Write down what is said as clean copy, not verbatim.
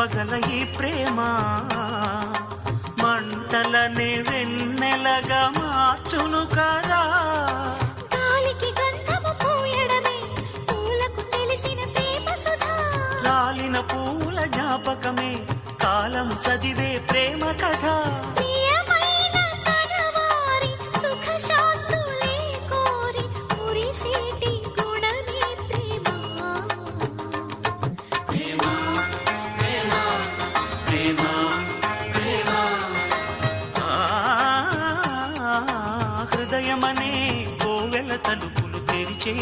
చెప్పగల ఈ ప్రేమ మంటలనే వెన్నెలగా మార్చును కదా. గాలికి గంధము పూయడమే పూలకు తెలిసిన ప్రేమ సుధా. రాలిన పూల జ్ఞాపకమే కాలం చదివే ప్రేమ కథ. ప్రియమైన తనవారి సుఖ శాంతులే కోరి మురిసేటి గుణమే ప్రేమ. ప్రేమ ప్రేమ ప్రేమ ప్రేమ. హృదయమనే కోవెల తలుపులు తెరిచే